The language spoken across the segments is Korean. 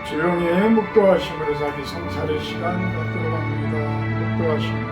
조용히 묵도하심으로 자기 성찰의 시간 갖도록 합니다. 묵도하십니다.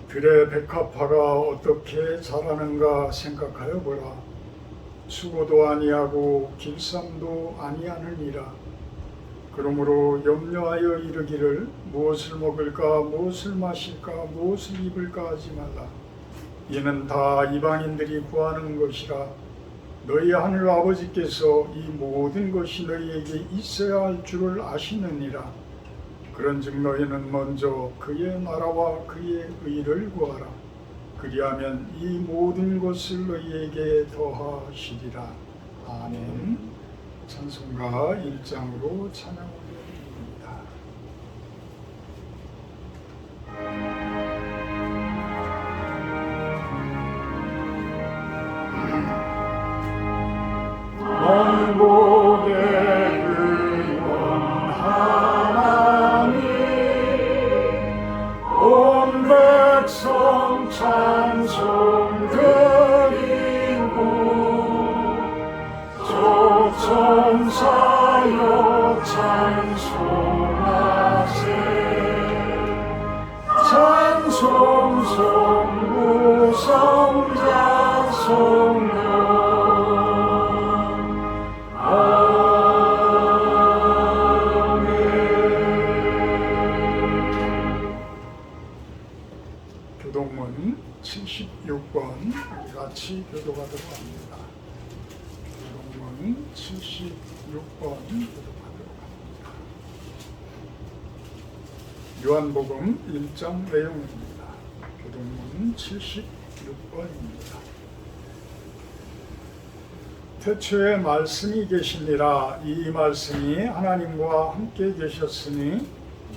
들의 백합화가 어떻게 자라는가 생각하여 보라. 수고도 아니하고 길쌈도 아니하느니라. 그러므로 염려하여 이르기를 무엇을 먹을까 무엇을 마실까 무엇을 입을까 하지 말라. 이는 다 이방인들이 구하는 것이라. 너희 하늘 아버지께서 이 모든 것이 너희에게 있어야 할 줄을 아시느니라. 그런즉 너희는 먼저 그의 나라와 그의 의를 구하라. 그리하면 이 모든 것을 너희에게 더하시리라. 아멘. 찬송가 1장으로 찬양 올려드립니다. 만복의 근원 하나님 온 백성 찬송 드리고 조천사여 찬송하세. 찬송 성부 성자 성령 교동문 76번 같이 교도하도록 합니다. 교동문 76번 교도하도록 합니다. 요한복음 1장 내용입니다. 교동문 76번입니다. 태초에 말씀이 계시니라. 이 말씀이 하나님과 함께 계셨으니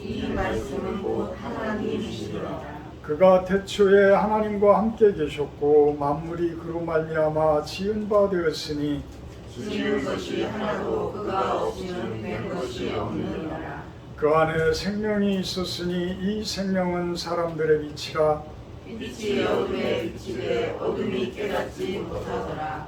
이 말씀은 곧 하나님이시니라. 그가 태초에 하나님과 함께 계셨고 만물이 그로 말미암아 지은 바 되었으니 지은 것이 하나도 그가 없이는 된 것이 없느니라. 그 안에 생명이 있었으니 이 생명은 사람들의 빛이라. 빛이 어둠에 비치되 어둠이 깨닫지 못하더라.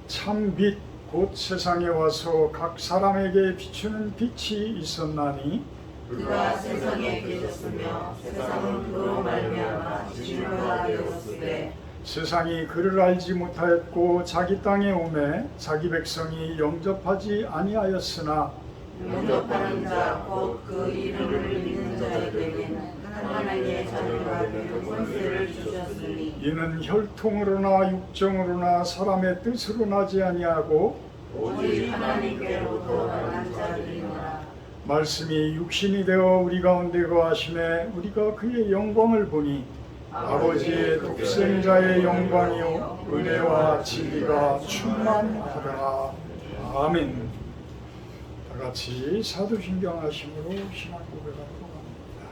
참 빛 곧 세상에 와서 각 사람에게 비추는 빛이 있었나니 그가 세상에 계셨으며 세상은 그로 말미암아 진노가 되었으되 세상이 그를 알지 못하였고 자기 땅에 오매 자기 백성이 영접하지 아니하였으나 영접하는 자 곧 그 이름을 믿는 자에게는 하나님의 자녀가 되는 권세를 주셨으니 이는 혈통으로나 육정으로나 사람의 뜻으로 나지 아니하고 오직 하나님께로부터 난 자들이니라. 말씀이 육신이 되어 우리 가운데 거하심에 우리가 그의 영광을 보니 아버지의 독생자의 영광이요 은혜와 진리가 충만하더라. 아멘. 다 같이 사도신경 하심으로 신앙 고백하도록 합니다.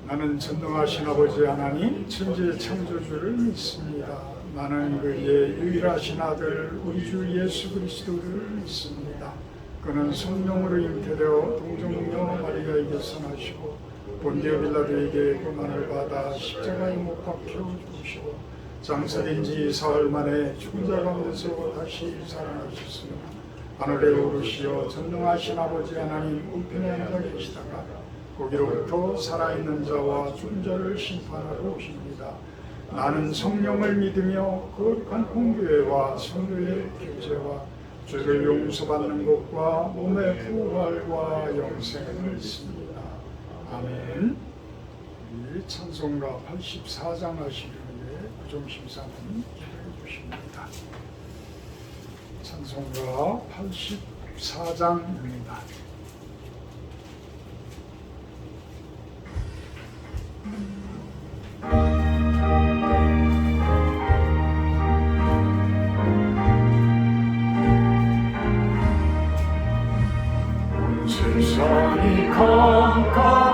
나는 전능하신 아버지 하나님 천지의 창조주를 믿습니다. 나는 그의 유일하신 아들 우리 주 예수 그리스도를 믿습니다. 그는 성령으로 잉태되어 동정녀 마리아에게서 나시고 본디오 빌라도에게 고난을 받아 십자가에 못 박혀 죽으시고 장사된 지 사흘 만에 죽은 자 가운데서 다시 살아나셨으며 하늘에 오르시어 전능하신 아버지 하나님 우편에 앉아 계시다가 거기로부터 살아있는 자와 죽은 자를 심판하러 오십니다. 나는 성령을 믿으며 거룩한 공교회와 성도의 교제와 죄를 용서받는 것과 몸의 부활과 영생을 믿습니다. 아멘. 우리 찬송가 84장 하시기 위해 부정심사는 기도해 주십니다. 찬송가 84 14장입니다. 세상이 깜깜하여서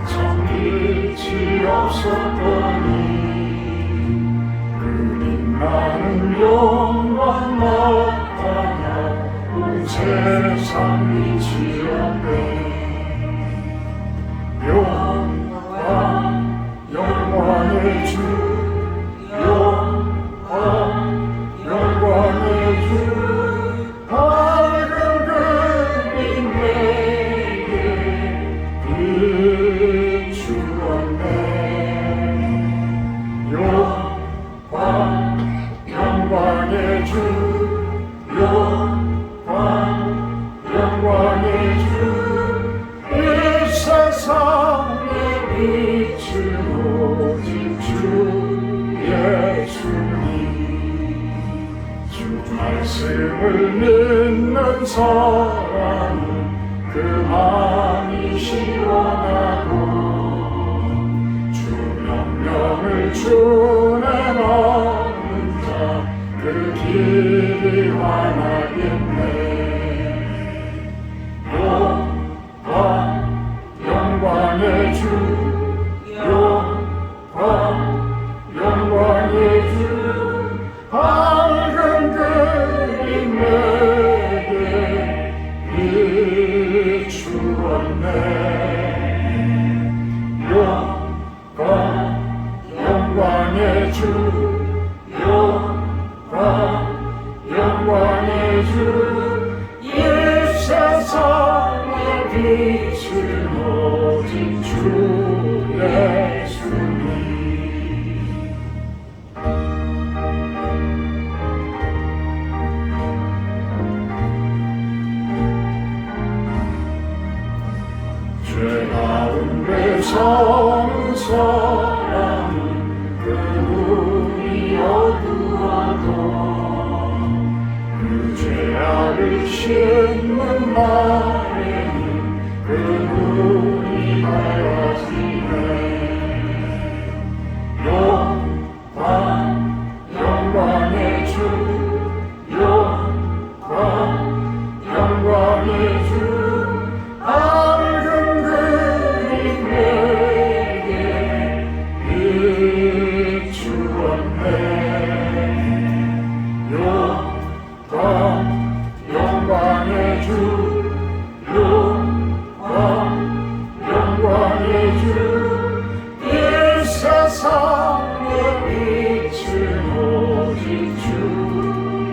참 빛이 없었더니 그림 나는 영광 나타나 온 세상 빛이었네. 영광의 주, 영광의 주, 밝은 그림 내게 비추었네. 영광의 주, 영광의 주, 이 세상에 빛을 오직 주 예수님. 주 말씀을 믿는 사람은 그 마음이 시원하고 주 명령을 준행하는 자 그 길이 환하겠네. 영광의 주, 영광의 주, 밝은 그림 내게 비추었네. 영광의 주, 영광의 주, 이 세상에 빛을 오직 주 예수님. 죄 가운데 사는 사람은 그 눈이 어두워도 그 죄악을 씻는 날에는 그 눈이 밝아지네. 영광의 주, 영광의 주, 밝은 그림 내게 비추었네. 영광의 주, 영광의 주, 이 세상에 빛을 오직 주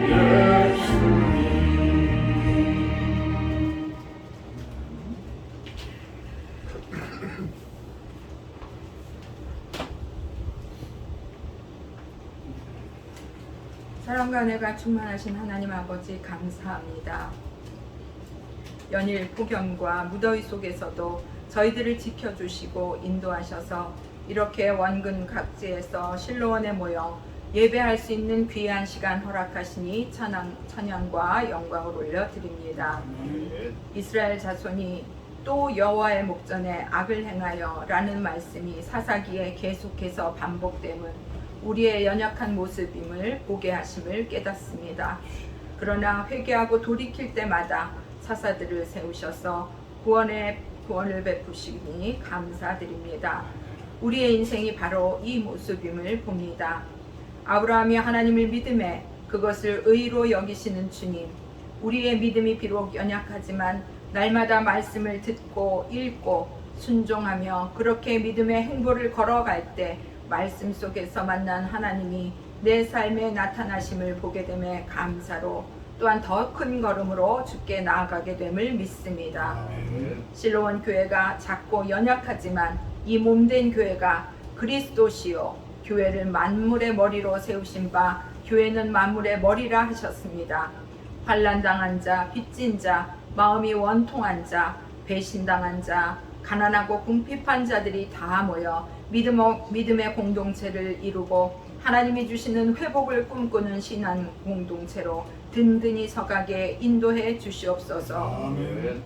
예수님. 사랑과 은혜가 충만하신 하나님 아버지 감사합니다. 연일 폭염과 무더위 속에서도 저희들을 지켜주시고 인도하셔서 이렇게 원근 각지에서 실로원에 모여 예배할 수 있는 귀한 시간 허락하시니 찬양과 영광을 올려드립니다. 이스라엘 자손이 또 여호와의 목전에 악을 행하여 라는 말씀이 사사기에 계속해서 반복됨은 우리의 연약한 모습임을 보게 하심을 깨닫습니다. 그러나 회개하고 돌이킬 때마다 사사들을 세우셔서 구원을 베푸시니 감사드립니다. 우리의 인생이 바로 이 모습임을 봅니다. 아브라함이 하나님을 믿음에 그것을 의로 여기시는 주님, 우리의 믿음이 비록 연약하지만 날마다 말씀을 듣고 읽고 순종하며 그렇게 믿음의 행보를 걸어갈 때 말씀 속에서 만난 하나님이 내 삶에 나타나심을 보게 됨에 감사로 또한 더 큰 걸음으로 주께 나아가게 됨을 믿습니다. 실로원 교회가 작고 연약하지만 이 몸된 교회가 그리스도시요 교회를 만물의 머리로 세우신 바 교회는 만물의 머리라 하셨습니다. 환난당한 자, 빚진 자, 마음이 원통한 자, 배신당한 자, 가난하고 궁핍한 자들이 다 모여 믿음의 공동체를 이루고 하나님이 주시는 회복을 꿈꾸는 신앙 공동체로 든든히 서가게 인도해 주시옵소서. 아멘.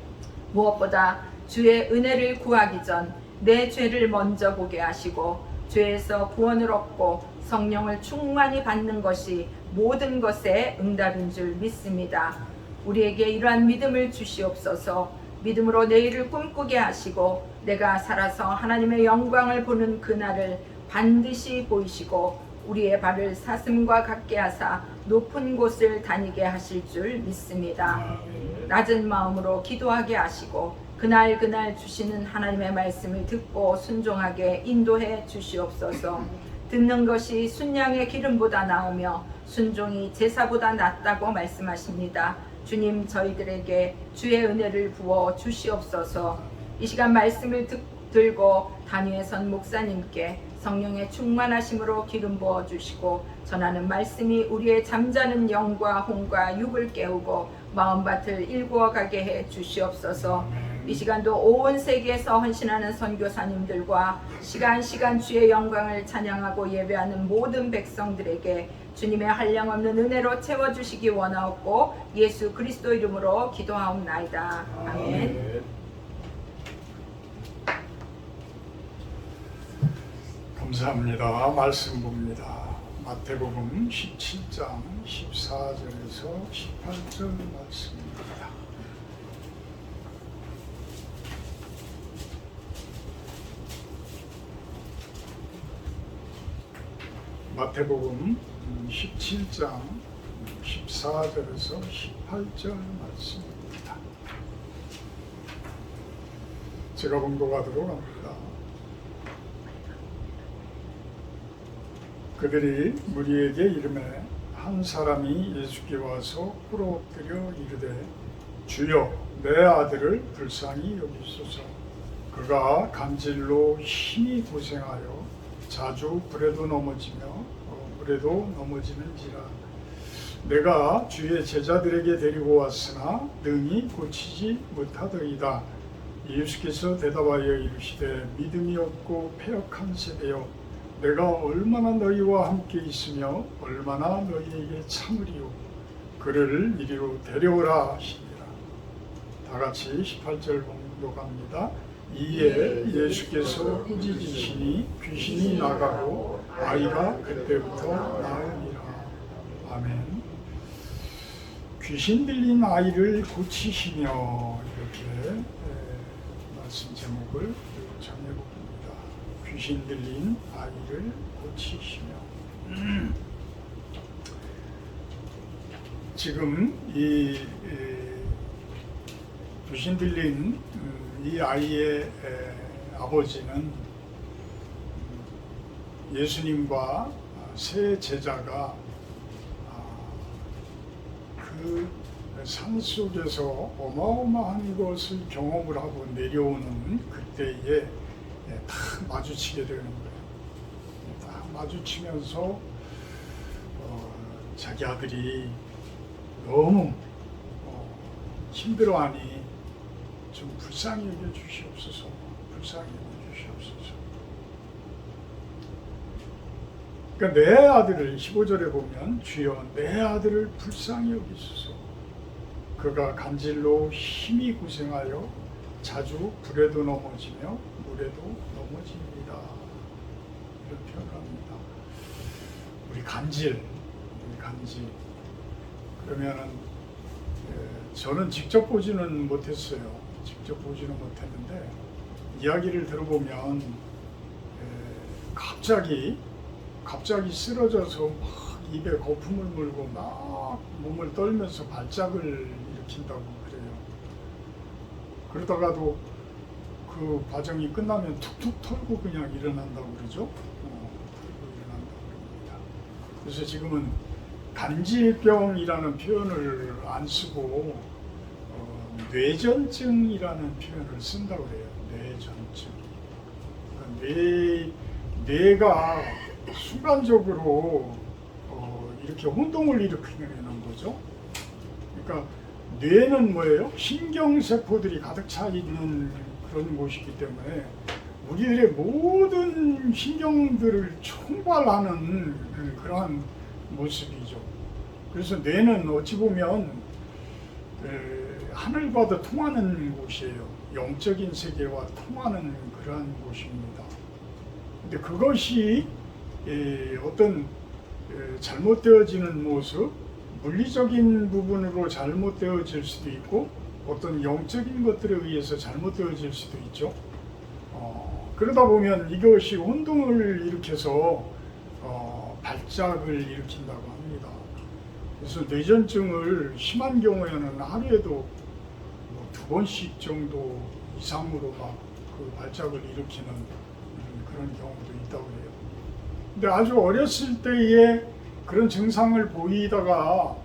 무엇보다 주의 은혜를 구하기 전 내 죄를 먼저 보게 하시고 죄에서 구원을 얻고 성령을 충만히 받는 것이 모든 것의 응답인 줄 믿습니다. 우리에게 이러한 믿음을 주시옵소서. 믿음으로 내일을 꿈꾸게 하시고 내가 살아서 하나님의 영광을 보는 그날을 반드시 보이시고 우리의 발을 사슴과 같게 하사 높은 곳을 다니게 하실 줄 믿습니다. 낮은 마음으로 기도하게 하시고 그날 주시는 하나님의 말씀을 듣고 순종하게 인도해 주시옵소서. 듣는 것이 순양의 기름보다 나으며 순종이 제사보다 낫다고 말씀하십니다. 주님, 저희들에게 주의 은혜를 부어 주시옵소서. 이 시간 말씀을 들고 단위에 선 목사님께 성령의 충만하심으로 기름 부어 주시고 전하는 말씀이 우리의 잠자는 영과 혼과 육을 깨우고 마음밭을 일구어 가게 해 주시옵소서. 이 시간도 온 세계에서 헌신하는 선교사님들과 시간 주의 영광을 찬양하고 예배하는 모든 백성들에게 주님의 한량없는 은혜로 채워주시기 원하옵고 예수 그리스도 이름으로 기도하옵나이다. 아멘. 감사합니다. 말씀 봅니다. 마태복음 17장 14절에서 18절 말씀입니다. 마태복음 17장 14절에서 18절 말씀입니다. 제가 봉독하도록 합니다. 그들이 무리에게 이르매 한 사람이 예수께 와서 꿇어 엎드려 이르되 주여 내 아들을 불쌍히 여기소서. 그가 간질로 심히 고생하여 자주 불에도 넘어지며 물에도 넘어지는지라. 내가 주의 제자들에게 데리고 왔으나 능히 고치지 못하더이다. 예수께서 대답하여 이르시되 믿음이 없고 패역한 세대여, 내가 얼마나 너희와 함께 있으며 얼마나 너희에게 참으리요. 그를 이리로 데려오라 하시니라. 다 같이 18절 봉독합니다. 이에 예수께서 꾸짖으시니 귀신이 나가고 아이가 그때부터 나으니라. 아멘. 귀신 들린 아이를 고치시며, 이렇게 말씀 제목을 정해봅니다. 귀신 들린 아이를 고치시며. 지금 이 귀신 들린 이 아이의 아버지는 예수님과 세 제자가 그 산속에서 어마어마한 것을 경험을 하고 내려오는 그때에 딱 마주치게 되는 거예요. 딱 마주치면서 자기 아들이 너무 힘들어하니 좀 불쌍히 여겨 주시옵소서. 불쌍히 여겨 주시옵소서. 그러니까 내 아들을 15절에 보면 주여 내 아들을 불쌍히 여기소서. 그가 간질로 힘이 고생하여 자주 불에도 넘어지며 물에도 넘어집니다. 이런 표현을 합니다. 우리 간질. 그러면은 저는 직접 보지는 못했어요. 직접 보지는 못했는데 이야기를 들어보면 갑자기 쓰러져서 막 입에 거품을 물고 막 몸을 떨면서 발작을 일으킨다고 그래요. 그러다가도 그 과정이 끝나면 툭툭 털고 그냥 일어난다고 그러죠. 털고 일어난다고 그럽니다. 그래서 지금은 간질병이라는 표현을 안 쓰고 뇌전증이라는 표현을 쓴다고 그래요. 뇌전증. 그러니까 뇌가 순간적으로 이렇게 혼동을 일으키는 거죠. 그러니까 뇌는 뭐예요? 신경세포들이 가득 차 있는 그런 곳이기 때문에 우리들의 모든 신경들을 총괄하는 그러한 모습이죠. 그래서 뇌는 어찌 보면 하늘과도 통하는 곳이에요. 영적인 세계와 통하는 그러한 곳입니다. 근데 그것이 어떤 잘못되어지는 모습, 물리적인 부분으로 잘못되어질 수도 있고 어떤 영적인 것들에 의해서 잘못되어질 수도 있죠. 그러다 보면 이것이 혼동을 일으켜서 발작을 일으킨다고 합니다. 그래서 뇌전증을 심한 경우에는 하루에도 2번씩 정도 이상으로 막 그 발작을 일으키는 그런 경우도 있다고 해요. 근데 아주 어렸을 때에 그런 증상을 보이다가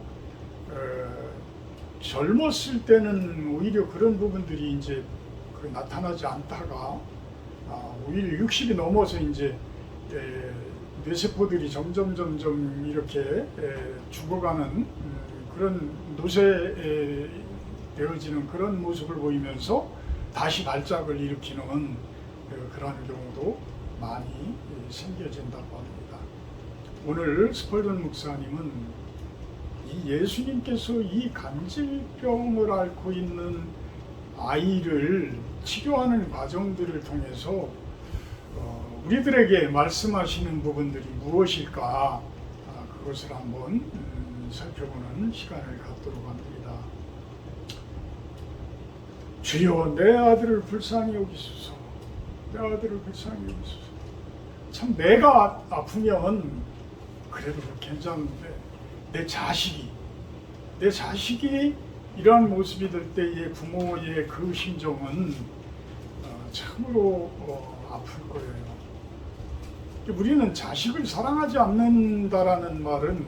젊었을 때는 오히려 그런 부분들이 이제 나타나지 않다가 오히려 60이 넘어서 이제 뇌세포들이 점점 이렇게 죽어가는 그런 노쇠되어지는 그런 모습을 보이면서 다시 발작을 일으키는 그런 경우도 많이 생겨진다고 합니다. 오늘 스펄전 목사님은 이 예수님께서 이 간질병을 앓고 있는 아이를 치료하는 과정들을 통해서 우리들에게 말씀하시는 부분들이 무엇일까 그것을 한번 살펴보는 시간을 갖도록 합니다. 주여 내 아들을 불쌍히 여기소서. 내 아들을 불쌍히 여기소서. 참 내가 아프면 그래도 괜찮은데 내 자식이 이러한 모습이 될 때의 부모의 그 심정은 참으로 아플 거예요. 우리는 자식을 사랑하지 않는다라는 말은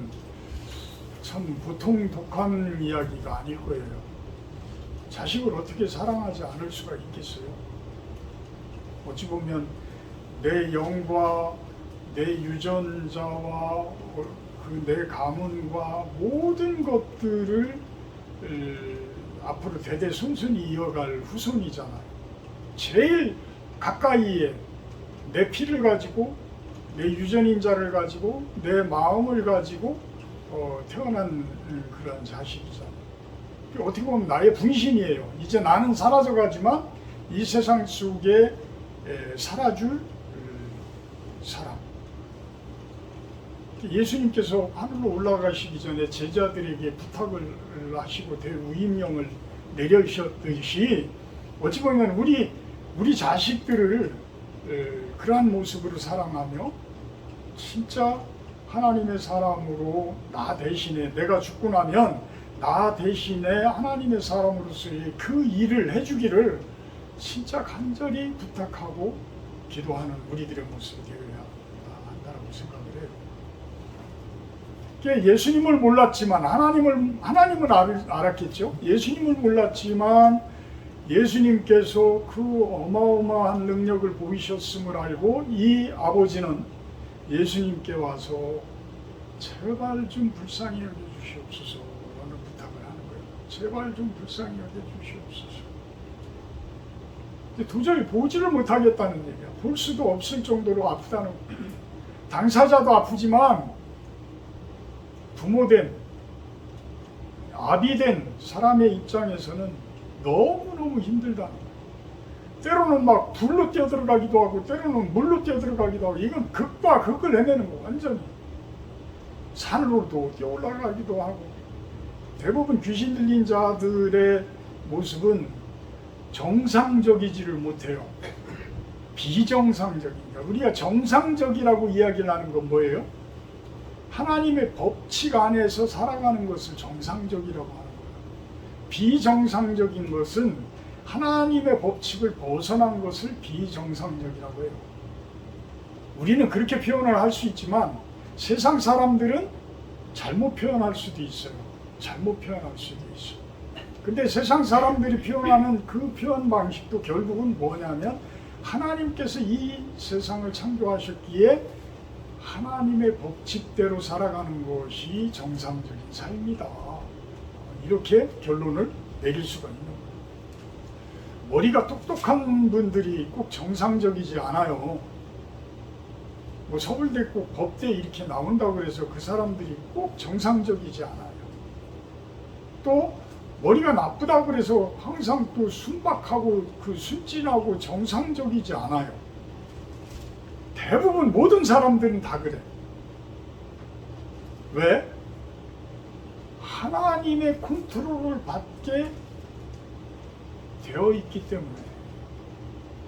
참 보통 독한 이야기가 아닐 거예요. 자식을 어떻게 사랑하지 않을 수가 있겠어요? 어찌 보면 내 영과 내 유전자와 내 가문과 모든 것들을 앞으로 대대손손이 이어갈 후손이잖아요. 제일 가까이에 내 피를 가지고 내 유전인자를 가지고 내 마음을 가지고 태어난 그런 자식이잖아요. 어떻게 보면 나의 분신이에요. 이제 나는 사라져가지만 이 세상 속에 살아줄 사람. 예수님께서 하늘로 올라가시기 전에 제자들에게 부탁을 하시고 대우임령을 내려주셨듯이 어찌 보면 우리 자식들을 그러한 모습으로 사랑하며 진짜 하나님의 사람으로 나 대신에 내가 죽고 나면 나 대신에 하나님의 사람으로서의 그 일을 해주기를 진짜 간절히 부탁하고 기도하는 우리들의 모습이 되어야 한다고 생각을 해요. 예수님을 몰랐지만 하나님은 알았겠죠. 예수님을 몰랐지만 예수님께서 그 어마어마한 능력을 보이셨음을 알고 이 아버지는 예수님께 와서 제발 좀 불쌍히 여겨주시옵소서 라는 부탁을 하는 거예요. 제발 좀 불쌍히 여겨주시옵소서. 도저히 보지를 못하겠다는 얘기야. 볼 수도 없을 정도로 아프다는 거예요. 당사자도 아프지만 부모된 아비된 사람의 입장에서는 너무너무 힘들다는 거예요. 때로는 막 불로 뛰어들어가기도 하고 때로는 물로 뛰어들어가기도 하고 이건 극과 극을 헤매는 거 완전히. 산으로도 뛰어올라가기도 하고 대부분 귀신 들린 자들의 모습은 정상적이지를 못해요. 비정상적입니다. 우리가 정상적이라고 이야기를 하는 건 뭐예요? 하나님의 법칙 안에서 살아가는 것을 정상적이라고 하는 거예요. 비정상적인 것은 하나님의 법칙을 벗어난 것을 비정상적이라고 해요. 우리는 그렇게 표현을 할 수 있지만 세상 사람들은 잘못 표현할 수도 있어요. 잘못 표현할 수도 있어요. 근데 세상 사람들이 표현하는 그 표현 방식도 결국은 뭐냐면 하나님께서 이 세상을 창조하셨기에 하나님의 법칙대로 살아가는 것이 정상적인 삶이다. 이렇게 결론을 내릴 수가 있는 거예요. 머리가 똑똑한 분들이 꼭 정상적이지 않아요. 뭐 서울대 꼭 법대 이렇게 나온다고 그래서 그 사람들이 꼭 정상적이지 않아요. 또 머리가 나쁘다고 그래서 항상 또 순박하고 그 순진하고 정상적이지 않아요. 대부분 모든 사람들은 다 그래. 왜? 하나님의 컨트롤을 받게 되어 있기 때문에.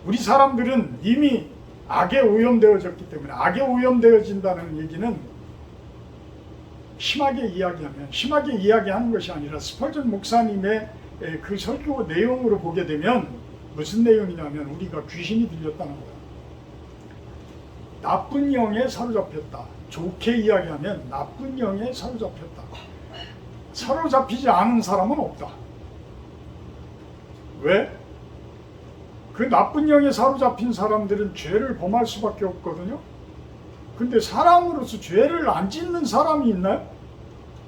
우리 사람들은 이미 악에 오염되어졌기 때문에, 악에 오염되어진다는 얘기는 심하게 이야기하는 것이 아니라 스펄전 목사님의 그 설교 내용으로 보게 되면 무슨 내용이냐면 우리가 귀신이 들렸다는 거야. 나쁜 영에 사로잡혔다. 좋게 이야기하면 나쁜 영에 사로잡혔다. 사로잡히지 않은 사람은 없다. 왜? 그 나쁜 영에 사로잡힌 사람들은 죄를 범할 수밖에 없거든요. 근데 사람으로서 죄를 안 짓는 사람이 있나요?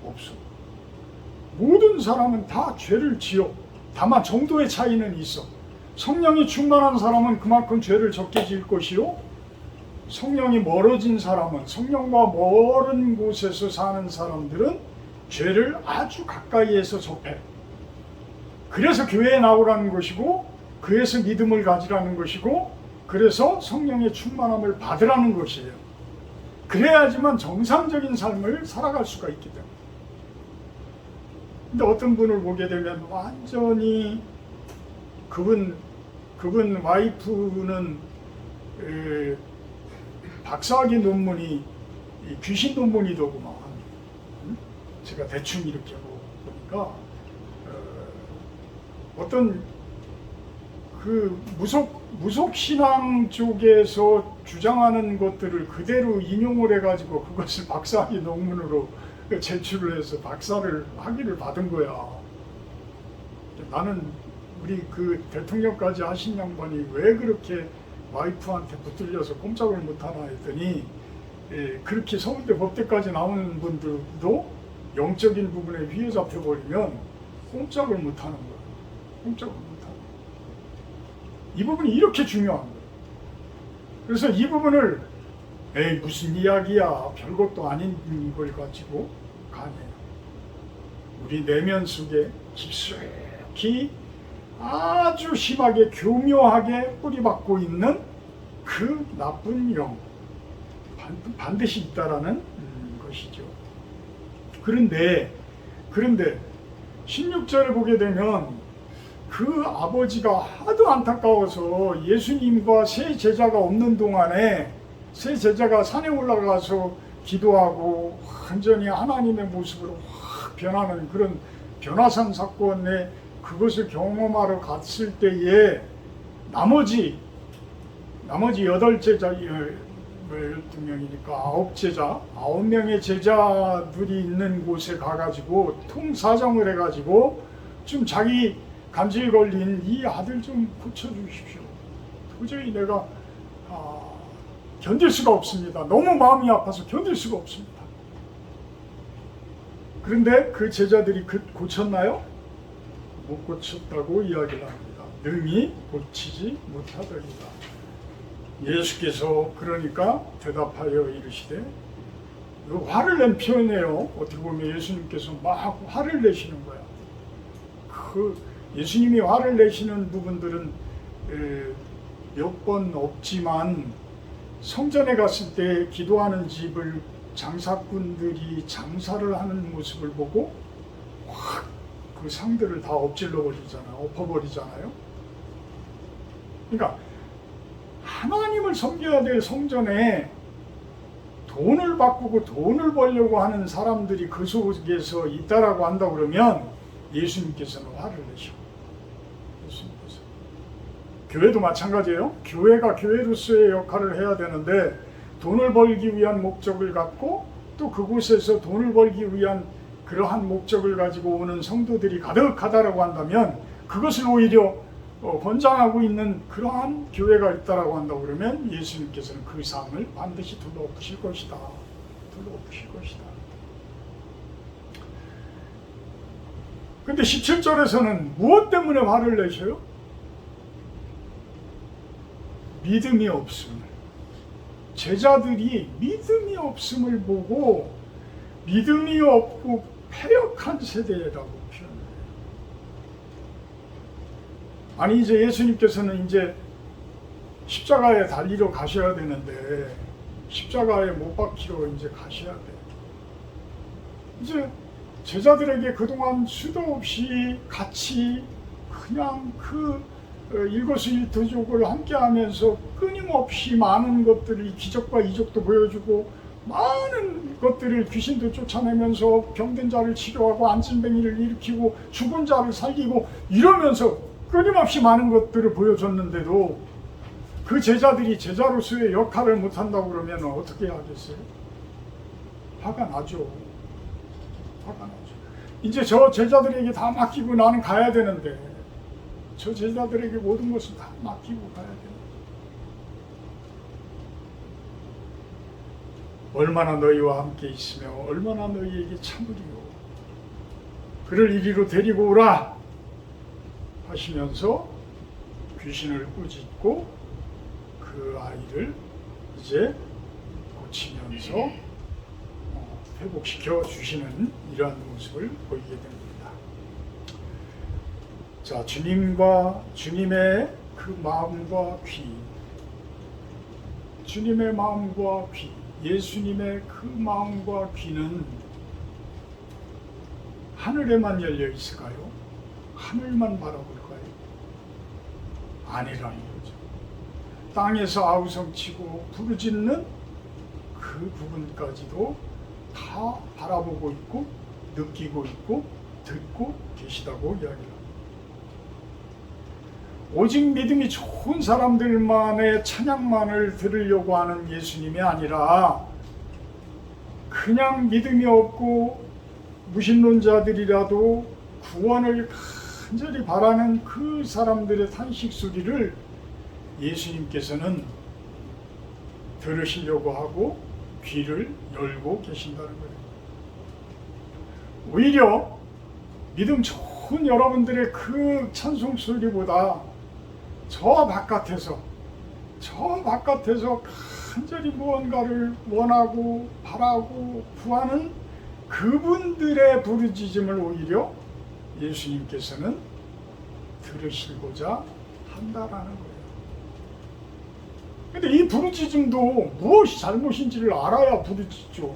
없어. 모든 사람은 다 죄를 지어. 다만 정도의 차이는 있어. 성령이 충만한 사람은 그만큼 죄를 적게 지을 것이요, 성령이 멀어진 사람은, 성령과 멀은 곳에서 사는 사람들은 죄를 아주 가까이에서 접해. 그래서 교회에 나오라는 것이고, 그래서 믿음을 가지라는 것이고, 그래서 성령의 충만함을 받으라는 것이에요. 그래야지만 정상적인 삶을 살아갈 수가 있기 때문에. 근데 어떤 분을 보게 되면 완전히 그분 와이프는 박사학위 논문이 귀신 논문이더구만. 제가 대충 이렇게 보니까 어떤 그 무속 신앙 쪽에서 주장하는 것들을 그대로 인용을 해가지고 그것을 박사학위 논문으로 제출을 해서 박사를 학위를 받은 거야. 나는 우리 그 대통령까지 하신 양반이 왜 그렇게 와이프한테 붙들려서 꼼짝을 못하나 했더니, 그렇게 서울대 법대까지 나오는 분들도 영적인 부분에 휘어잡혀 버리면 꼼짝을 못하는 거야. 꼼짝을 못하는 거야. 이 부분이 이렇게 중요한 거예요. 그래서 이 부분을 무슨 이야기야, 별것도 아닌 걸 가지고 가네요. 우리 내면 속에 깊숙이 아주 심하게 교묘하게 뿌리박고 있는 그 나쁜 영, 반드시 있다라는 것이죠. 그런데 16절을 보게 되면 그 아버지가 하도 안타까워서 예수님과 세 제자가 없는 동안에 세 제자가 산에 올라가서 기도하고 완전히 하나님의 모습으로 확 변하는 그런 변화산 사건에 그것을 경험하러 갔을 때에 나머지 8제자, 12명이니까 9제자, 9명의 제자들이 있는 곳에 가가지고 통사정을 해가지고 좀 자기 간질 걸린 이 아들 좀 고쳐주십시오. 도저히 내가 견딜 수가 없습니다. 너무 마음이 아파서 견딜 수가 없습니다. 그런데 그 제자들이 고쳤나요? 못 고쳤다고 이야기를 합니다. 능히 고치지 못하더이다. 예수께서 그러니까 대답하여 이르시되, 화를 낸 표현이에요. 어떻게 보면 예수님께서 막 화를 내시는 거야. 그 예수님이 화를 내시는 부분들은 몇 번 없지만, 성전에 갔을 때 기도하는 집을 장사꾼들이 장사를 하는 모습을 보고 확 그 상들을 다 엎어버리잖아요. 그러니까 하나님을 섬겨야 될 성전에 돈을 바꾸고 돈을 벌려고 하는 사람들이 그 속에서 있다라고 한다 그러면 예수님께서는 화를 내셔. 예수님께서. 교회도 마찬가지예요. 교회가 교회로서의 역할을 해야 되는데 돈을 벌기 위한 목적을 갖고 또 그곳에서 돈을 벌기 위한 그러한 목적을 가지고 오는 성도들이 가득하다라고 한다면, 그것을 오히려 권장하고 있는 그러한 교회가 있다라고 한다고 그러면 예수님께서는 그 상을 반드시 둘러엎으실 것이다. 둘러엎으실 것이다. 근데 17절에서는 무엇 때문에 화를 내셔요? 믿음이 없음을. 제자들이 믿음이 없음을 보고 믿음이 없고 패역한 세대라고 표현해요. 아니 이제 예수님께서는 이제 십자가에 달리러 가셔야 되는데 십자가에 못 박히러 이제 가셔야 돼요. 이제 제자들에게 그동안 수도 없이 같이 그냥 그 일거수일투족을 함께하면서 끊임없이 많은 것들을 기적과 이적도 보여주고 많은 것들을 귀신도 쫓아내면서 병든 자를 치료하고 안진뱅이를 일으키고 죽은 자를 살리고 이러면서 끊임없이 많은 것들을 보여줬는데도 그 제자들이 제자로서의 역할을 못한다고 그러면 어떻게 하겠어요? 화가 나죠. 화가 나죠. 이제 저 제자들에게 다 맡기고 나는 가야 되는데 저 제자들에게 모든 것을 다 맡기고 가야 돼요. 얼마나 너희와 함께 있으며 얼마나 너희에게 참으리요. 그를 이리로 데리고 오라 하시면서 귀신을 꾸짖고 그 아이를 이제 고치면서 회복시켜 주시는 이러한 모습을 보이게 됩니다. 자, 주님의 그 마음과 귀, 주님의 마음과 귀, 예수님의 그 마음과 귀는 하늘에만 열려 있을까요? 하늘만 바라볼까요? 아니라는 거죠. 땅에서 아우성치고 부르짖는 그 부분까지도 다 바라보고 있고 느끼고 있고 듣고 계시다고 이야기합니다. 오직 믿음이 좋은 사람들만의 찬양만을 들으려고 하는 예수님이 아니라 그냥 믿음이 없고 무신론자들이라도 구원을 간절히 바라는 그 사람들의 탄식 소리를 예수님께서는 들으시려고 하고 귀를 열고 계신다는 거예요. 오히려 믿음 좋은 여러분들의 그 찬송 소리보다 저 바깥에서 간절히 무언가를 원하고 바라고 구하는 그분들의 부르짖음을 오히려 예수님께서는 들으시고자 한다라는 거예요. 근데 이 부르짖음도 무엇이 잘못인지를 알아야 부르짖죠.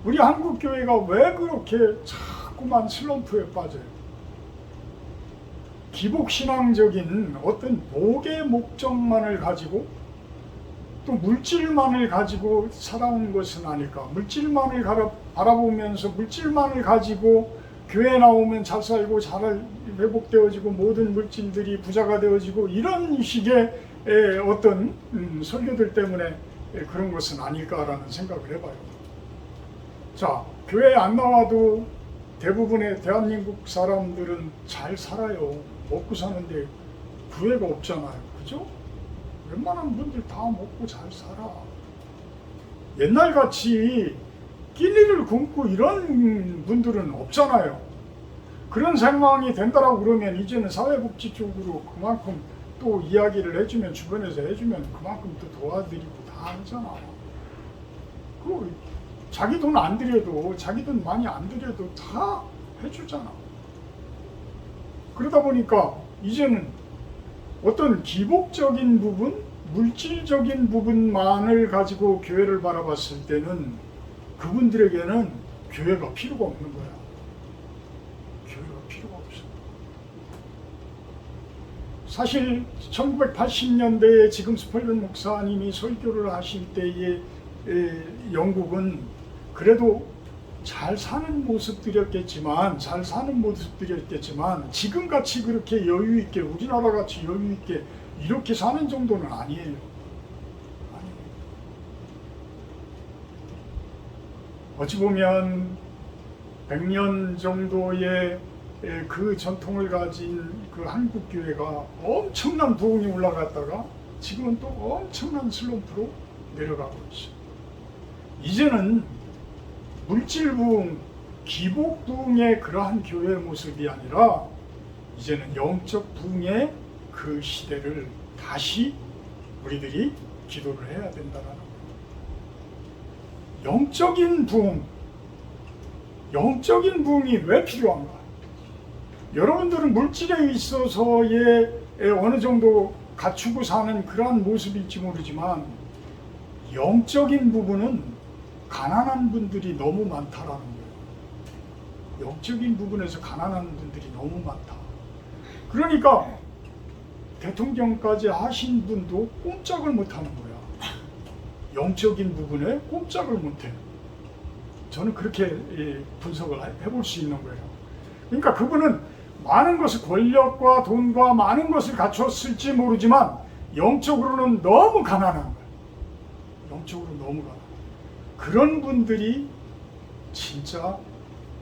우리 한국교회가 왜 그렇게 자꾸만 슬럼프에 빠져요? 기복신앙적인 어떤 복의 목적만을 가지고 또 물질만을 가지고 살아온 것은 아닐까. 물질만을 바라보면서 물질만을 가지고 교회 나오면 잘 살고 잘 회복되어지고 모든 물질들이 부자가 되어지고 이런 식의 어떤 설교들 때문에 그런 것은 아닐까라는 생각을 해봐요. 자, 교회에 안 나와도 대부분의 대한민국 사람들은 잘 살아요. 먹고 사는데 구애가 없잖아요. 그죠? 웬만한 분들 다 먹고 잘 살아. 옛날같이 끼니를 굶고 이런 분들은 없잖아요. 그런 상황이 된다라고 그러면 이제는 사회복지 쪽으로 그만큼 또 이야기를 해주면 주변에서 해주면 그만큼 또 도와드리고 다 하잖아. 그 자기 돈 안 들여도 자기 돈 많이 안 들여도 다 해주잖아. 그러다 보니까 이제는 어떤 기복적인 부분, 물질적인 부분만을 가지고 교회를 바라봤을 때는 그분들에게는 교회가 필요가 없는 거야. 교회가 필요가 없어. 사실 1980년대에 지금 스펄전 목사님이 설교를 하실 때의 영국은 그래도 잘 사는 모습들이었겠지만 지금같이 그렇게 여유있게 우리나라같이 여유있게 이렇게 사는 정도는 아니에요. 어찌 보면 100년 정도의 그 전통을 가진 그 한국교회가 엄청난 부흥이 올라갔다가 지금은 또 엄청난 슬럼프로 내려가고 있어요. 이제는 물질 부흥, 기복 부흥의 그러한 교회의 모습이 아니라 이제는 영적 부흥의 그 시대를 다시 우리들이 기도를 해야 된다는 영적인 부흥이 왜 필요한가? 여러분들은 물질에 있어서의 어느 정도 갖추고 사는 그러한 모습일지 모르지만 영적인 부분은 가난한 분들이 너무 많다라는 거예요. 영적인 부분에서 가난한 분들이 너무 많다. 그러니까 대통령까지 하신 분도 꼼짝을 못하는 거야. 영적인 부분에 꼼짝을 못해. 저는 그렇게 분석을 해볼 수 있는 거예요. 그러니까 그분은 많은 것을, 권력과 돈과 많은 것을 갖췄을지 모르지만 영적으로는 너무 가난한 거예요. 영적으로 너무 가난한 거예요. 그런 분들이 진짜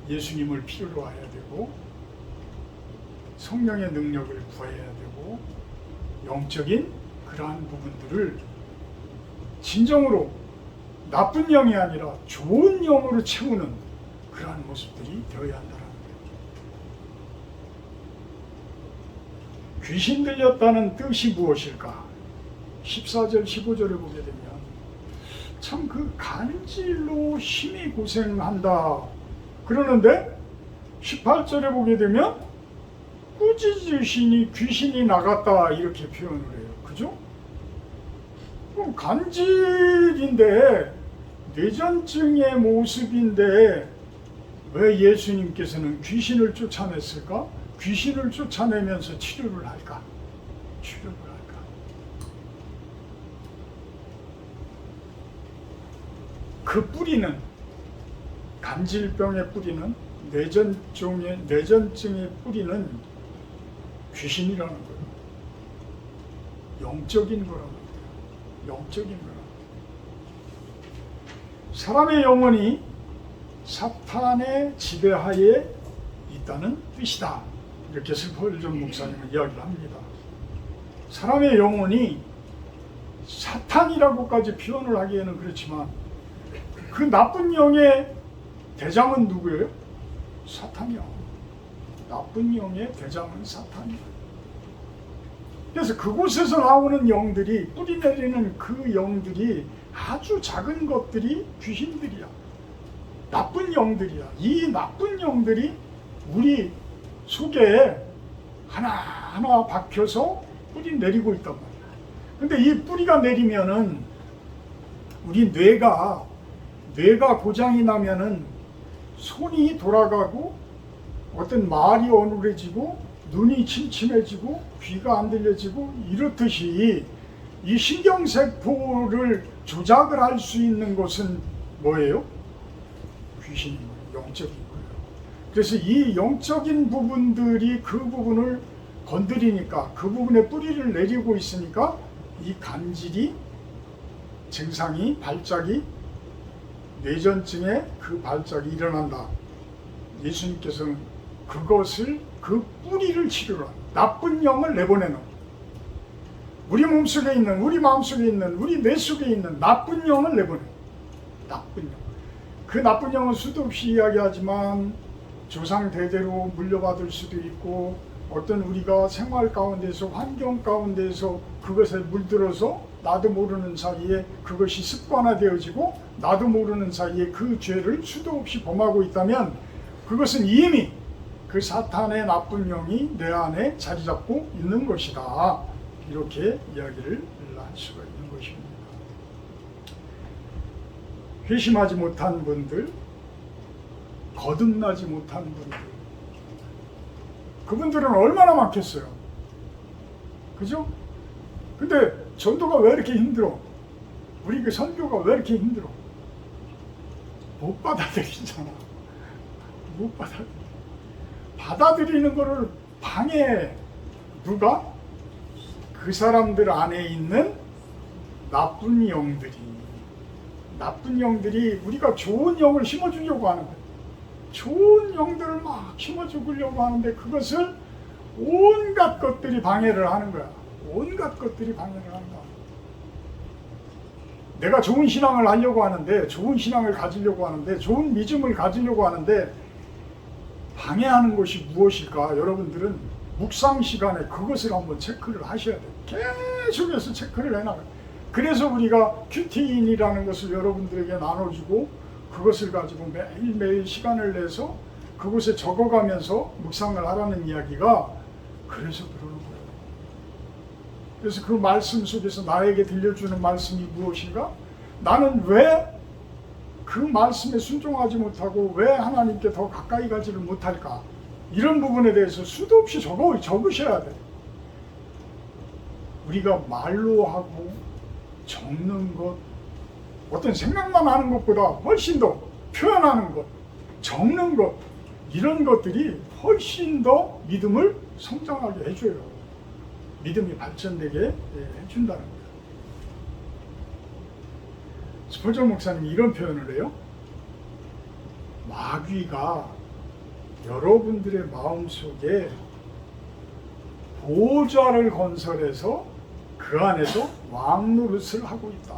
예수님을 필요로 해야 되고 성령의 능력을 구해야 되고 영적인 그러한 부분들을 진정으로 나쁜 영이 아니라 좋은 영으로 채우는 그러한 모습들이 되어야 한다는 거예요. 귀신 들렸다는 뜻이 무엇일까? 14절 15절에 보게 되면 참 그 간질로 심히 고생한다 그러는데 18절에 보게 되면 꾸짖으시니 귀신이 나갔다 이렇게 표현을 해요. 그죠? 간질인데 뇌전증의 모습인데 왜 예수님께서는 귀신을 쫓아냈을까? 귀신을 쫓아내면서 치료를 할까? 그 뿌리는, 간질병의 뿌리는, 뇌전증의 뿌리는 귀신이라는 거예요. 영적인 거라고. 영적인 거라. 사람의 영혼이 사탄의 지배하에 있다는 뜻이다. 이렇게 스펄전 목사님은 이야기를 합니다. 사람의 영혼이 사탄이라고까지 표현을 하기에는 그렇지만 그 나쁜 영의 대장은 누구예요? 사탄이야. 나쁜 영의 대장은 사탄이야. 그래서 그곳에서 나오는 영들이, 뿌리 내리는 그 영들이 아주 작은 것들이 귀신들이야. 나쁜 영들이야. 이 나쁜 영들이 우리 속에 하나하나 박혀서 뿌리 내리고 있단 말이야. 근데 이 뿌리가 내리면은 우리 뇌가 고장이 나면은 손이 돌아가고 어떤 말이 어눌해지고 눈이 침침해지고 귀가 안 들려지고 이렇듯이 이 신경세포를 조작을 할 수 있는 것은 뭐예요? 귀신인 거예요. 영적인 거예요. 그래서 이 영적인 부분들이 그 부분을 건드리니까 그 부분에 뿌리를 내리고 있으니까 이 간질이 증상이 발작이 뇌전증의 그 발작이 일어난다. 예수님께서는 그것을 그 뿌리를 치료로 나쁜 영을 내보내는 우리 몸속에 있는 우리 마음속에 있는 우리 뇌 속에 있는 나쁜 영을 내보내. 나쁜 영. 그 나쁜 영은 수도 없이 이야기하지만 조상 대대로 물려받을 수도 있고 어떤 우리가 생활 가운데서 환경 가운데서 그것에 물들어서 나도 모르는 사이에 그것이 습관화되어지고 나도 모르는 사이에 그 죄를 수도 없이 범하고 있다면 그것은 이미 그 사탄의 나쁜 영이 내 안에 자리 잡고 있는 것이다. 이렇게 이야기를 할 수가 있는 것입니다. 회심하지 못한 분들, 거듭나지 못한 분들, 그분들은 얼마나 많겠어요. 그죠? 근데 전도가 왜 이렇게 힘들어? 우리 그 선교가 왜 이렇게 힘들어? 못 받아들이잖아. 못 받아들여. 받아들이는 거를 방해해. 누가? 그 사람들 안에 있는 나쁜 영들이 우리가 좋은 영을 심어주려고 하는 거예요. 좋은 영들을 막 심어주려고 하는데 그것을 온갖 것들이 방해를 하는 거야. 온갖 것들이 방해를 한다. 내가 좋은 신앙을 하려고 하는데, 좋은 신앙을 가지려고 하는데, 좋은 믿음을 가지려고 하는데 방해하는 것이 무엇일까? 여러분들은 묵상 시간에 그것을 한번 체크를 하셔야 돼요. 계속해서 체크를 해나가요. 그래서 우리가 큐티인이라는 것을 여러분들에게 나눠주고 그것을 가지고 매일매일 시간을 내서 그곳에 적어가면서 묵상을 하라는 이야기가 그래서 그러는 거예요. 그래서 그 말씀 속에서 나에게 들려주는 말씀이 무엇인가? 나는 왜 그 말씀에 순종하지 못하고 왜 하나님께 더 가까이 가지를 못할까? 이런 부분에 대해서 수도 없이 적으셔야 돼요. 우리가 말로 하고 적는 것, 어떤 생각만 하는 것보다 훨씬 더 표현하는 것, 적는 것, 이런 것들이 훨씬 더 믿음을 성장하게 해줘요. 믿음이 발전되게 해준다는 거예요. 스폴전 목사님이 이런 표현을 해요. 마귀가 여러분들의 마음속에 보좌를 건설해서 그 안에서 왕노릇을 하고 있다.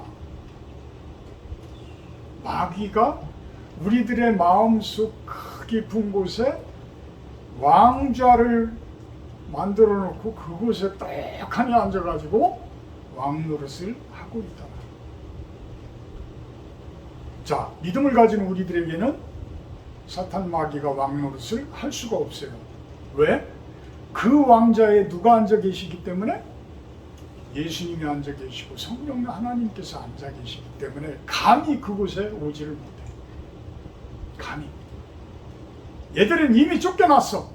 마귀가 우리들의 마음속 깊은 곳에 왕좌를 만들어 놓고 그곳에 떡하니 앉아가지고 왕노릇을 하고 있다. 자, 믿음을 가진 우리들에게는 사탄 마귀가 왕노릇을 할 수가 없어요. 왜? 그 왕좌에 누가 앉아 계시기 때문에? 예수님이 앉아 계시고 성령 하나님께서 앉아 계시기 때문에 감히 그곳에 오지를 못해. 감히. 얘들은 이미 쫓겨났어.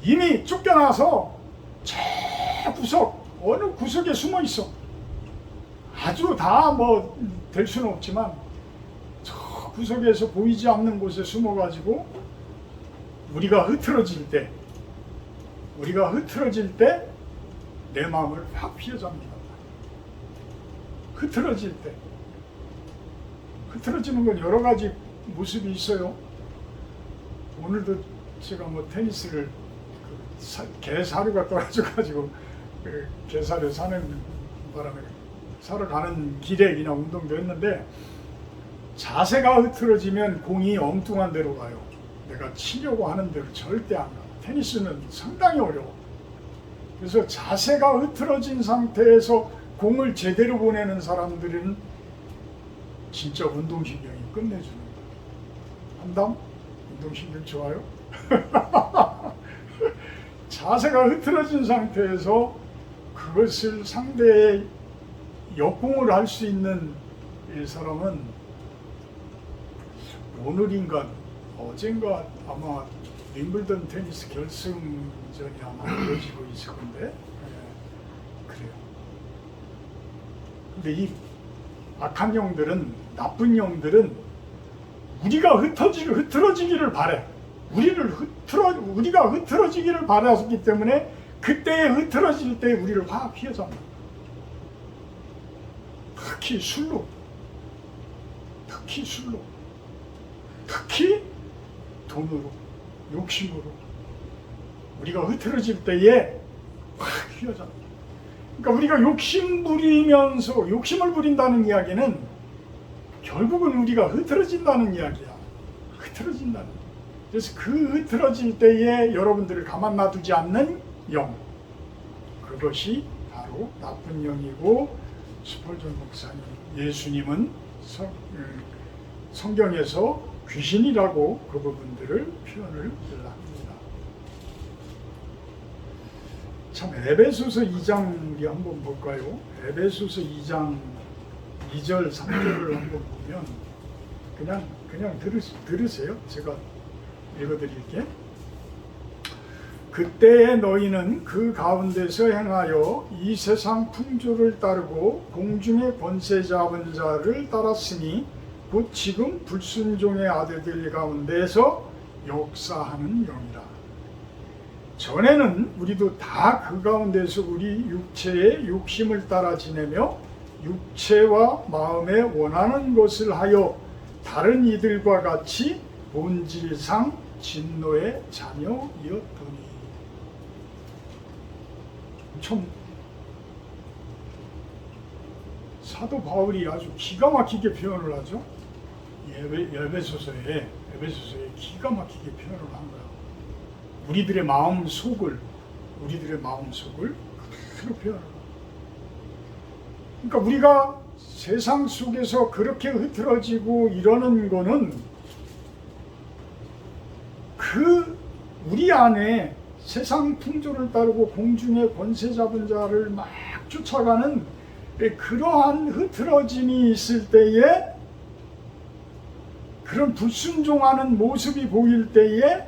이미 쫓겨나서 저 구석, 어느 구석에 숨어 있어. 아주 다 뭐 될 수는 없지만 저 구석에서 보이지 않는 곳에 숨어가지고 우리가 흐트러질 때 내 마음을 확 휘어잡니다. 흐트러질 때. 흐트러지는 건 여러 가지 모습이 있어요. 오늘도 제가 뭐 테니스를 개 사료가 떨어져가지고 개 사료 사는 바람에 사러 가는 길에 그냥 운동도 했는데 자세가 흐트러지면 공이 엉뚱한 데로 가요. 내가 치려고 하는 대로 절대 안 가. 테니스는 상당히 어려워. 그래서 자세가 흐트러진 상태에서 공을 제대로 보내는 사람들은 진짜 운동신경이 끝내주는 거야. 한담? 운동신경 좋아요? 자세가 흐트러진 상태에서 그것을 상대의 역공을 할 수 있는 이 사람은 오늘인가 어젠가 아마 윈블던 테니스 결승전이 아마 이루어지고 있을 건데 그래요. 근데 이 악한 영들은, 나쁜 영들은 우리가 흐트러지기를 바래. 우리가 흐트러지기를 바랐기 때문에 그때에 흐트러질 때 우리를 확 휘어잡는. 특히 술로, 특히 돈으로, 욕심으로 우리가 흐트러질 때에 확 휘어잡는. 그러니까 우리가 욕심을 부린다는 이야기는 결국은 우리가 흐트러진다는 이야기야. 흐트러진다는. 그래서 그 흐트러질 때에 여러분들을 가만 놔두지 않는 영, 그것이 바로 나쁜 영이고, 스폴전 목사님, 예수님은 성경에서 귀신이라고 그 부분들을 표현을 합니다. 참, 에베소서 2장 우리 한번 볼까요? 에베소서 2장 2절 3절을 한번 보면 그냥 들으세요. 제가 읽어드릴게. 그때에 너희는 그 가운데서 행하여 이 세상 풍조를 따르고 공중의 권세 잡은 자를 따랐으니 곧 지금 불순종의 아들들 가운데서 역사하는 영이라. 전에는 우리도 다 그 가운데서 우리 육체의 욕심을 따라 지내며 육체와 마음에 원하는 것을 하여 다른 이들과 같이 본질상 진노의 자녀이었더니. 참, 사도 바울이 아주 기가 막히게 표현을 하죠. 에베소서에 기가 막히게 표현을 한 거야. 우리들의 마음속을 그대로 표현을. 그러니까 우리가 세상 속에서 그렇게 흐트러지고 이러는 거는 그 우리 안에 세상 풍조를 따르고 공중의 권세 잡은 자를 막 쫓아가는 그러한 흐트러짐이 있을 때에, 그런 불순종하는 모습이 보일 때에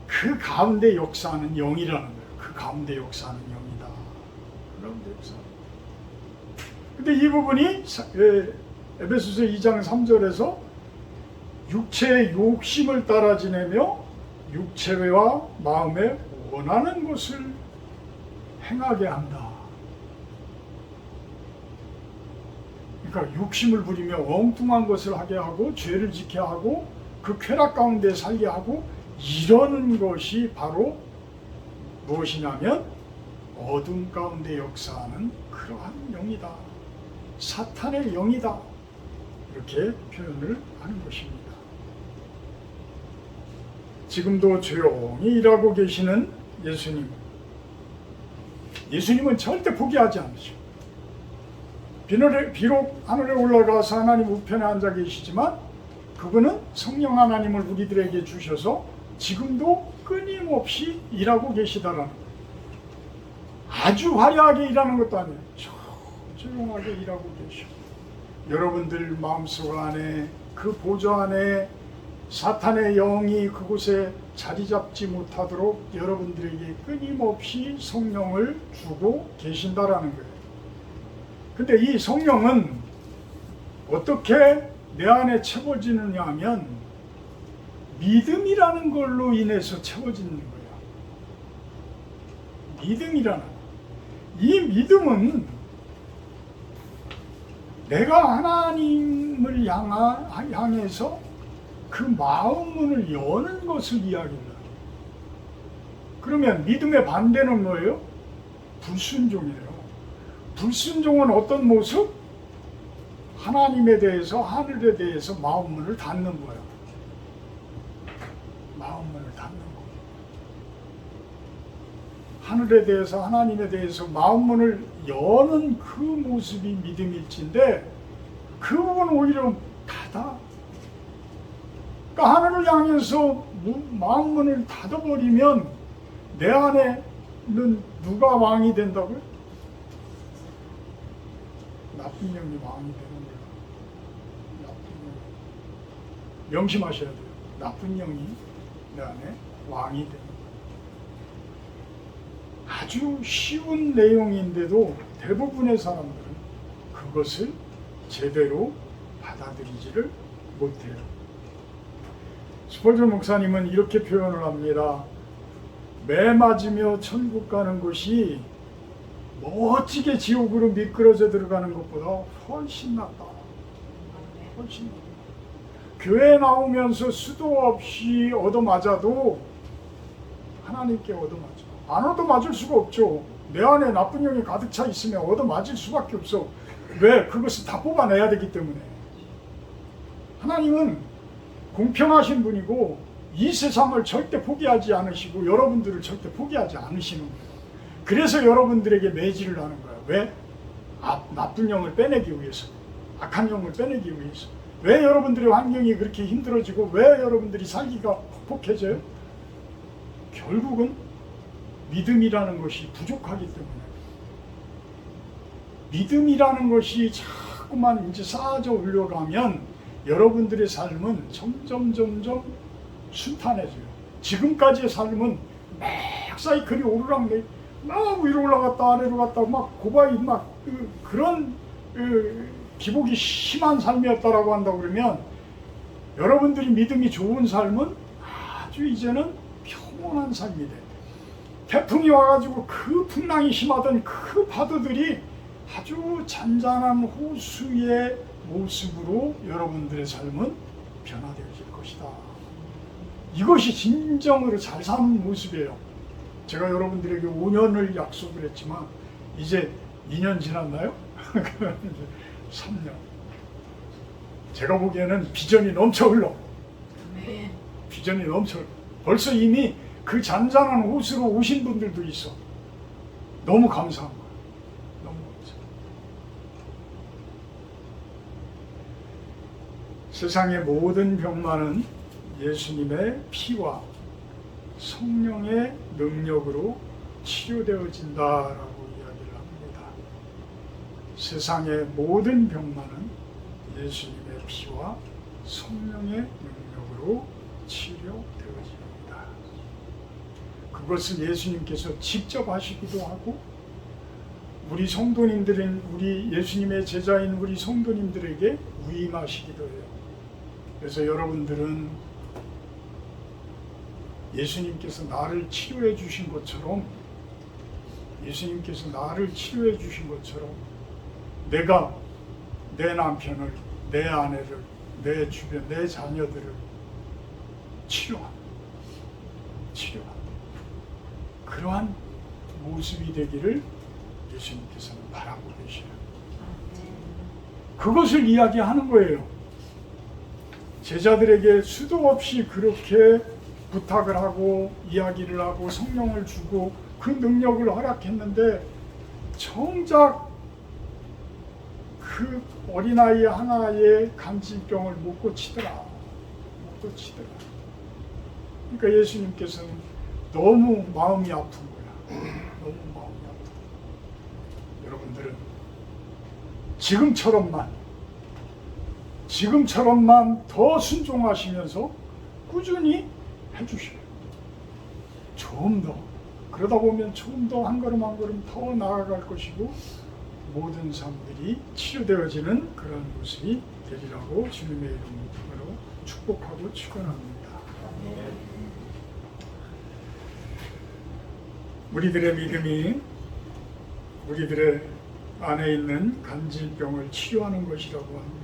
그 가운데 역사하는 영이라는 거예요. 그 가운데 역사하는 영이다. 가운데 역사하는. 근데 이 부분이 에베소서 2장 3절에서 육체의 욕심을 따라 지내며 육체와 마음에 원하는 것을 행하게 한다. 그러니까 욕심을 부리며 엉뚱한 것을 하게 하고 죄를 지게 하고 그 쾌락 가운데 살게 하고 이러는 것이 바로 무엇이냐면 어둠 가운데 역사하는 그러한 영이다. 사탄의 영이다. 이렇게 표현을 하는 것입니다. 지금도 조용히 일하고 계시는 예수님. 예수님은 절대 포기하지 않으시고, 비록 하늘에 올라가서 하나님 우편에 앉아 계시지만 그분은 성령 하나님을 우리들에게 주셔서 지금도 끊임없이 일하고 계시다라는 거예요. 아주 화려하게 일하는 것도 아니에요. 조용하게 일하고 계셔. 여러분들 마음속 안에, 그 보좌 안에 사탄의 영이 그곳에 자리 잡지 못하도록 여러분들에게 끊임없이 성령을 주고 계신다라는 거예요. 근데 이 성령은 어떻게 내 안에 채워지느냐 하면 믿음이라는 걸로 인해서 채워지는 거예요. 믿음이라는, 이 믿음은 내가 하나님을 향해서 그 마음 문을 여는 것을 이야기해요. 그러면 믿음의 반대는 뭐예요? 불순종이에요. 불순종은 어떤 모습? 하나님에 대해서, 하늘에 대해서 마음 문을 닫는 거예요. 마음 문을 닫는 거예요. 하늘에 대해서, 하나님에 대해서 마음 문을 여는 그 모습이 믿음일진데 그 부분은 오히려 닫아. 그러니까 하늘을 향해서 마음 문을 닫아버리면 내 안에는 누가 왕이 된다고요? 나쁜 영이 왕이 되는 거예요. 나쁜 영. 명심하셔야 돼요. 나쁜 영이 내 안에 왕이 되는 거예요. 아주 쉬운 내용인데도 대부분의 사람들은 그것을 제대로 받아들이지를 못해요. 스펄전 목사님은 이렇게 표현을 합니다. 매 맞으며 천국 가는 것이 멋지게 지옥으로 미끄러져 들어가는 것보다 훨씬 낫다. 훨씬 낫다. 교회 나오면서 수도 없이 얻어맞아도 하나님께 얻어맞아. 안 얻어맞을 수가 없죠. 내 안에 나쁜 영이 가득 차 있으면 얻어맞을 수밖에 없어. 왜? 그것을 다 뽑아내야 되기 때문에. 하나님은 공평하신 분이고 이 세상을 절대 포기하지 않으시고 여러분들을 절대 포기하지 않으시는 거예요. 그래서 여러분들에게 매질을 하는 거예요. 왜? 나쁜 영을 빼내기 위해서, 악한 영을 빼내기 위해서. 왜 여러분들의 환경이 그렇게 힘들어지고 왜 여러분들이 살기가 퍽퍽해져요? 결국은 믿음이라는 것이 부족하기 때문에. 믿음이라는 것이 자꾸만 이제 쌓아져 올려가면 여러분들의 삶은 점점 순탄해져요. 지금까지의 삶은 막 사이클이 오르락내리락 막 위로 올라갔다 아래로 갔다 막 고바이 막 그런 기복이 심한 삶이었다라고 한다고 그러면 여러분들이 믿음이 좋은 삶은 아주 이제는 평온한 삶이 돼. 태풍이 와가지고 그 풍랑이 심하던 그 파도들이 아주 잔잔한 호수의 모습으로 여러분들의 삶은 변화되어질 것이다. 이것이 진정으로 잘 사는 모습이에요. 제가 여러분들에게 5년을 약속을 했지만 이제 2년 지났나요? 3년. 제가 보기에는 비전이 넘쳐 흘러. 비전이 넘쳐 흘러. 벌써 이미 그 잔잔한 호수로 오신 분들도 있어. 너무 감사한 거예요. 너무 감사. 세상의 모든 병만은 예수님의 피와 성령의 능력으로 치료되어진다라고 이야기를 합니다. 세상의 모든 병만은 예수님의 피와 성령의 능력으로 치료되어집니다. 그것을 예수님께서 직접 하시기도 하고 우리 성도님들은 우리 예수님의 제자인 우리 성도님들에게 위임하시기도 해요. 그래서 여러분들은 예수님께서 나를 치료해 주신 것처럼 내가 내 남편을, 내 아내를, 내 주변, 내 자녀들을 치료하는 그러한 모습이 되기를 예수님께서는 바라고 계셔요. 그것을 이야기하는 거예요. 제자들에게 수도 없이 그렇게 부탁을 하고 이야기를 하고 성령을 주고 그 능력을 허락했는데 정작 그 어린아이 하나의 간질병을 못 고치더라. 그러니까 예수님께서는 너무 마음이 아픈 거야. 여러분들은 지금처럼만 더 순종하시면서 꾸준히 해주셔요. 좀 더. 그러다 보면 좀 더 한 걸음 한 걸음 더 나아갈 것이고 모든 삶들이 치료되어지는 그런 모습이 되리라고 주님의 이름으로 축복하고 축원합니다. 우리들의 믿음이 우리들의 안에 있는 간질병을 치료하는 것이라고 합니다.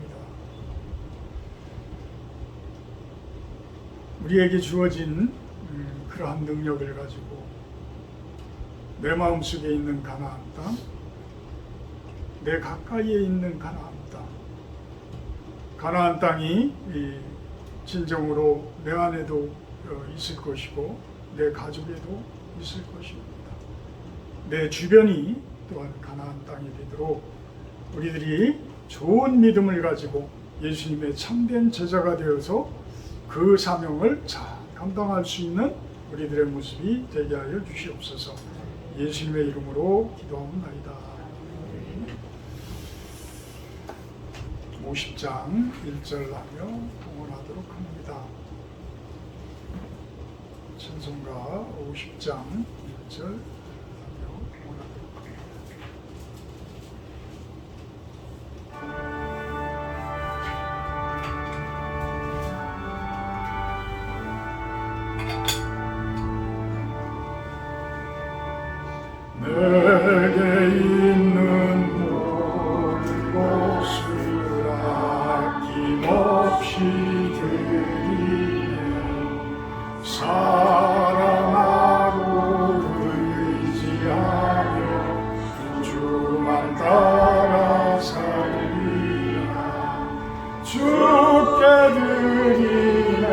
우리에게 주어진 그러한 능력을 가지고 내 마음속에 있는 가나안 땅, 내 가까이에 있는 가나안 땅이 진정으로 내 안에도 있을 것이고 내 가족에도 있을 것입니다. 내 주변이 또한 가나안 땅이 되도록 우리들이 좋은 믿음을 가지고 예수님의 참된 제자가 되어서 그 사명을 잘 감당할 수 있는 우리들의 모습이 되게 하여 주시옵소서. 예수님의 이름으로 기도합니다. 50장 1절 하며 봉헌하도록 합니다. 찬송가 50장 1절 하며 봉헌하도록 합니다. 내게 있는 모든 것을 아낌없이 드리네. 사랑하고 의지하며 주만 따라 살리라. 주께 드리네.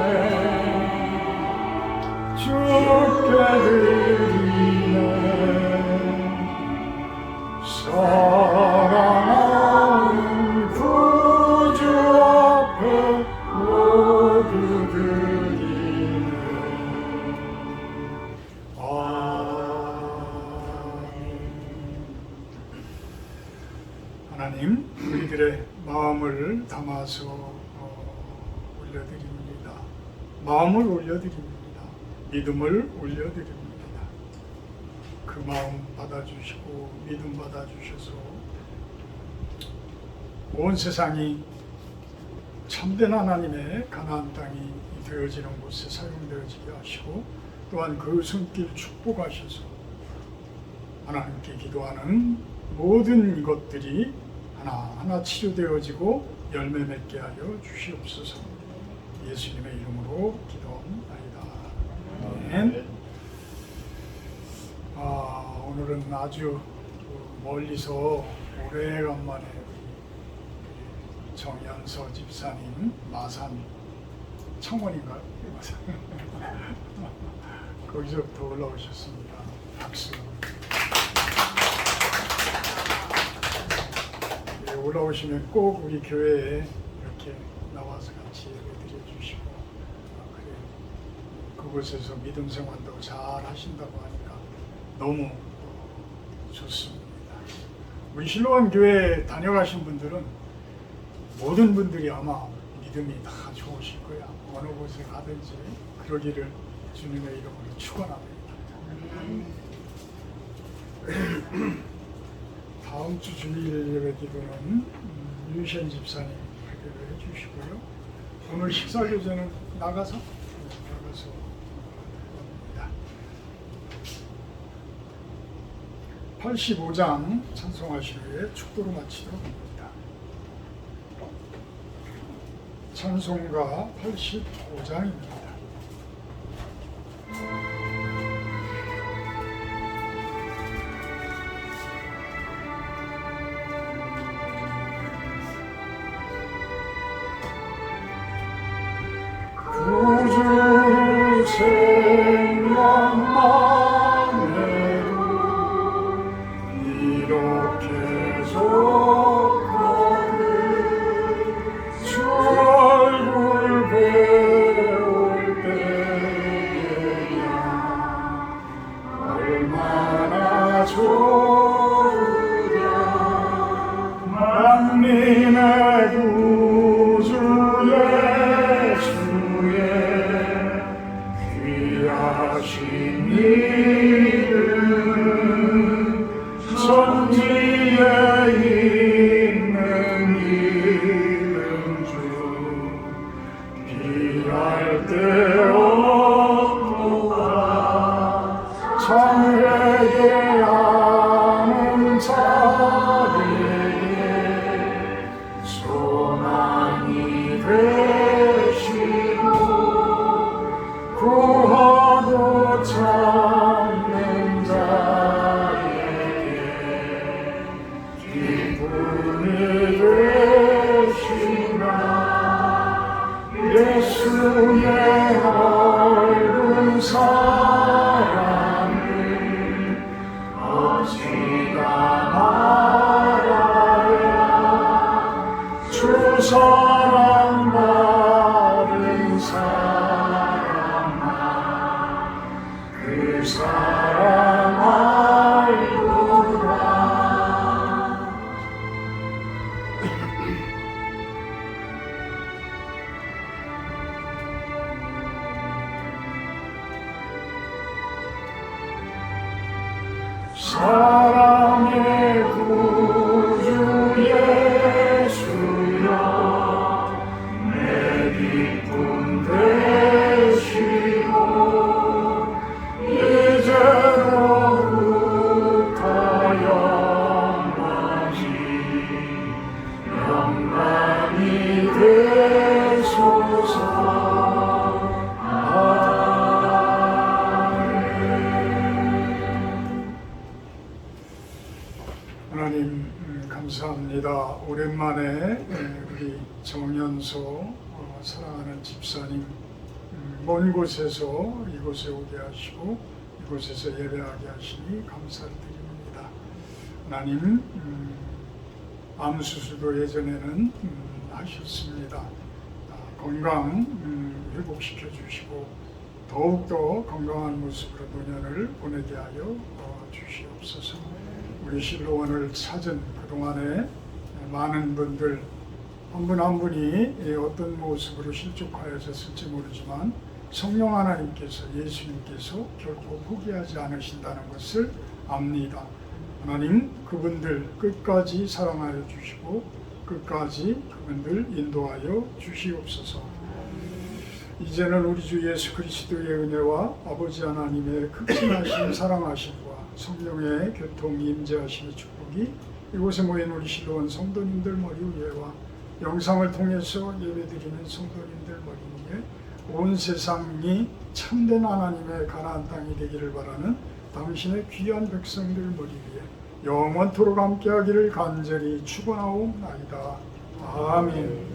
사랑하는 구주 앞에 모두 드리네. 아멘. 하나님, 우리들의 마음을 담아서 올려드립니다. 마음을 올려드립니다. 믿음을 올려드립니다. 그 마음 받아주시고 믿음 받아주셔서 온 세상이 참된 하나님의 가나안 땅이 되어지는 곳에 사용되어지게 하시고 또한 그 손길 축복하셔서 하나님께 기도하는 모든 것들이 하나하나 치료되어지고 열매 맺게 하여 주시옵소서. 예수님의 이름으로 기도합니다. 아멘. 오늘은 아주 멀리서 오래간만에 정연서 집사님 마산 청원인가요? 거기서부터 올라오셨습니다. 박수. 올라오시면 꼭 우리 교회에 이렇게 나와서 같이 곳에서 믿음 생활도 잘 하신다고 하니까 너무 좋습니다. 우리 실로암 교회 다녀가신 분들은 모든 분들이 아마 믿음이 다 좋으실 거야. 어느 곳에 가든지 그러기를 주님의 이름으로 축원합니다. 다음 주 주일 예배 기도는 유희션 집사님 기도해 주시고요. 오늘 식사 교제는 나가서 합니다. 85장 찬송하신 후에 축도로 마치도록 합니다. 찬송가 85장입니다. 구주 생각만 해도 이렇게 좋거든 주 얼굴 배울 때야 얼마나 좋으랴 만민의 구주 예수의 귀하신 이름 천지에 있는 이름 중 비할 데 없도다 참 회개하는 자에게 소망이 되시고 구하고 찾는 자에게 기쁨이 되시나 예수의 얼굴 사랑을 없이가 말아야 주 사랑 받은 사람아 그 사랑 알고라 사랑의 구주 예수여 내 기쁨 되시고 이제로부터 영광이 되소서. 하나님 감사합니다. 오랜만에 우리 정연소 사랑하는 집사님 먼 곳에서 이곳에 오게 하시고 이곳에서 예배하게 하시니 감사를 드립니다. 하나님 암 수술도 예전에는 하셨습니다. 건강 회복시켜 주시고 더욱더 건강한 모습으로 노년을 보내게 하여 주시옵소서. 우리 실로원을 찾은 그동안에 많은 분들 한 분 한 분이 어떤 모습으로 실족하였을지 모르지만 성령 하나님께서 예수님께서 결코 포기하지 않으신다는 것을 압니다. 하나님 그분들 끝까지 사랑하여 주시고 끝까지 그분들 인도하여 주시옵소서. 이제는 우리 주 예수 그리스도의 은혜와 아버지 하나님의 극진하신 사랑하심과 성령의 교통이 임재하시는 축복이 이곳에 모인 우리 실로원 성도님들 머리 위에와 영상을 통해서 예배드리는 성도님들 머리 위에 온 세상이 참된 하나님의 가나안 땅이 되기를 바라는 당신의 귀한 백성들 머리 위에 영원토록 함께하기를 간절히 축원하옵나이다. 아멘.